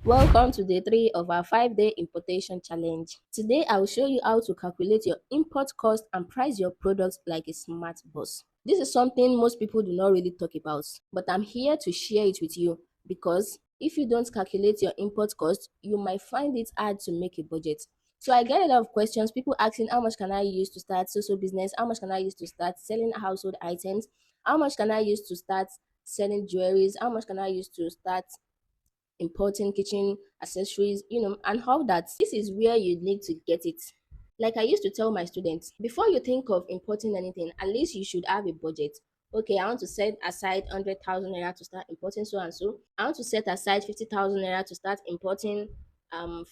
Welcome to day 3 of our 5-day importation challenge. Today, I will show you how to calculate your import cost and price your products like a smart boss. This is something most people do not really talk about, but I'm here to share it with you because if you don't calculate your import cost, you might find it hard to make a budget. So I get a lot of questions, people asking how much can I use to start social business, how much can I use to start selling household items, how much can I use to start selling jewelries, how much can I use to start importing kitchen accessories, and how that this is where you need to get it. Like I used to tell my students, before you think of importing anything, at least you should have a budget. Okay, I want to set aside 100,000 naira to start importing so and so. I want to set aside 50,000 naira to start importing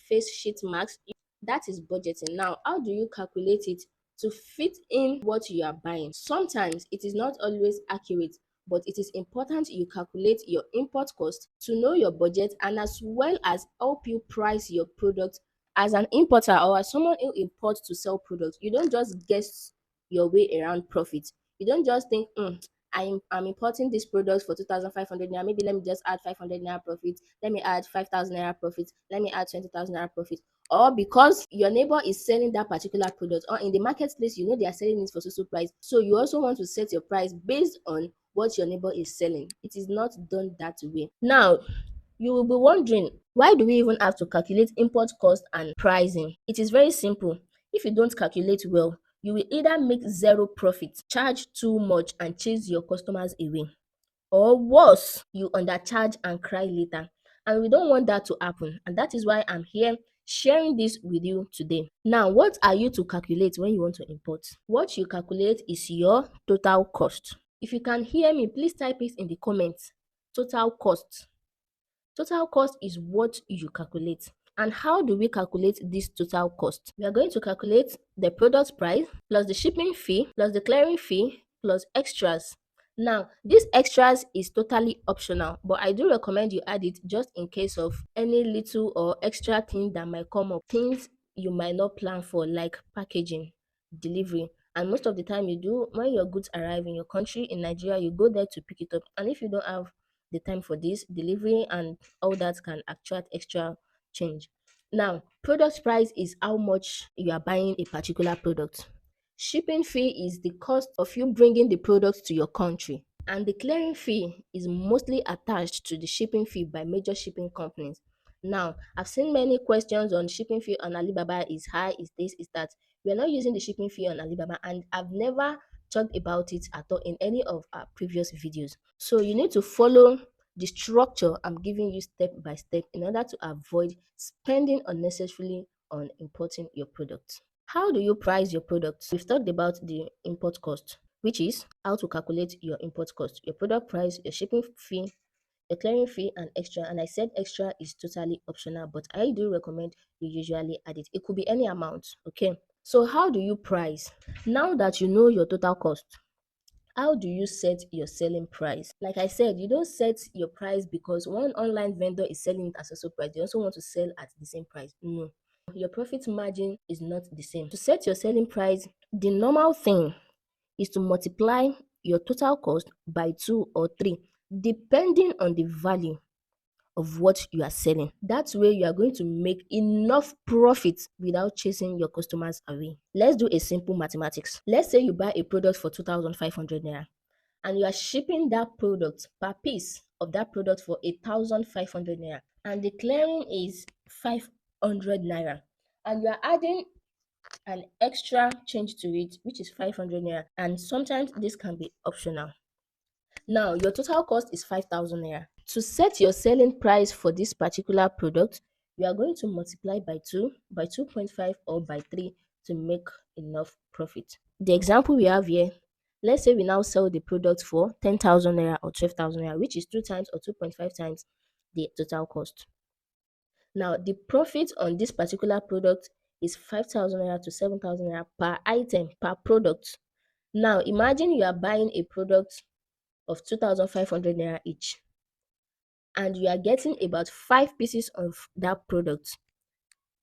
face sheet masks. That is budgeting. Now, how do you calculate it to fit in what you are buying? Sometimes it is not always accurate, but it is important you calculate your import cost to know your budget and as well as help you price your product. As an importer or as someone who imports to sell products, you don't just guess your way around profit. You don't just think, I'm importing this product for 2,500 naira. Maybe let me just add 500 naira profit. Let me add 5,000 naira profit. Let me add 20,000 naira profit. Or because your neighbor is selling that particular product, or in the marketplace, you know they are selling it for so price. So you also want to set your price based on what your neighbor is selling. It is not done that way. Now, you will be wondering, why do we even have to calculate import cost and pricing? It is very simple. If you don't calculate well, you will either make zero profit, charge too much, and chase your customers away. Or worse, you undercharge and cry later. And we don't want that to happen. And that is why I'm here sharing this with you today. Now, what are you to calculate when you want to import? What you calculate is your total cost. If you can hear me, please type it in the comments. Total cost. Total cost is what you calculate. And how do we calculate this total cost? We are going to calculate the product price plus the shipping fee plus the clearing fee plus extras. Now, these extras is totally optional, but I do recommend you add it just in case of any little or extra thing that might come up, things you might not plan for, like packaging, delivery. And most of the time you do, when your goods arrive in your country, in Nigeria, you go there to pick it up. And if you don't have the time for this, delivery and all that can attract extra change. Now, product price is how much you are buying a particular product. Shipping fee is the cost of you bringing the product to your country. And the clearing fee is mostly attached to the shipping fee by major shipping companies. Now, I've seen many questions on shipping fee on Alibaba is high, is this, is that. We are not using the shipping fee on Alibaba, and I've never talked about it at all in any of our previous videos. So you need to follow the structure I'm giving you step by step in order to avoid spending unnecessarily on importing your product. How do you price your product? We've talked about the import cost, which is how to calculate your import cost, your product price, your shipping fee, your clearing fee, and extra. And I said extra is totally optional, but I do recommend you usually add it. It could be any amount, okay? So how do you price? Now that you know your total cost, how do you set your selling price? Like I said, you don't set your price because one online vendor is selling it at a price. You also want to sell at the same price. No, your profit margin is not the same. To set your selling price, the normal thing is to multiply your total cost by 2 or 3, depending on the value of what you are selling. That's where you are going to make enough profit without chasing your customers away. Let's do a simple mathematics. Let's say you buy a product for 2,500 naira and you are shipping that product per piece of that product for 8,500 naira, and the clearing is 500 naira, and you are adding an extra change to it, which is 500 naira, and sometimes this can be optional. Now, your total cost is 5,000 naira. To set your selling price for this particular product, you are going to multiply by 2, by 2.5, or by 3 to make enough profit. The example we have here, let's say we now sell the product for 10,000 naira or 12,000 naira, which is 2 times or 2.5 times the total cost. Now, the profit on this particular product is 5,000 naira to 7,000 naira per item, per product. Now, imagine you are buying a product of 2,500 naira each, and you are getting about 5 pieces of that product.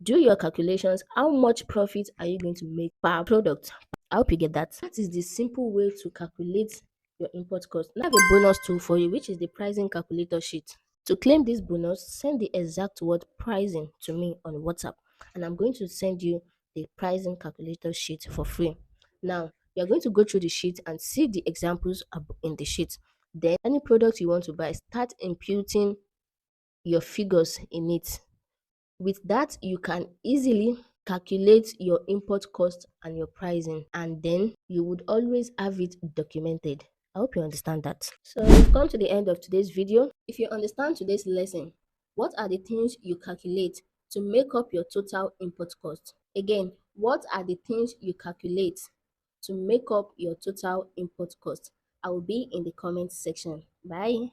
Do your calculations. How much profit are you going to make per product? I hope you get that. That is the simple way to calculate your import cost. Now I have a bonus tool for you, which is the pricing calculator sheet. To claim this bonus, send the exact word pricing to me on WhatsApp, and I'm going to send you the pricing calculator sheet for free. Now, you're going to go through the sheet and see the examples in the sheet. Then, any product you want to buy, start imputing your figures in it. With that, you can easily calculate your import cost and your pricing, and then you would always have it documented. I hope you understand that. So we've come to the end of today's video. If you understand today's lesson, what are the things you calculate to make up your total import cost? Again, what are the things you calculate to make up your total import cost? I will be in the comment section. Bye.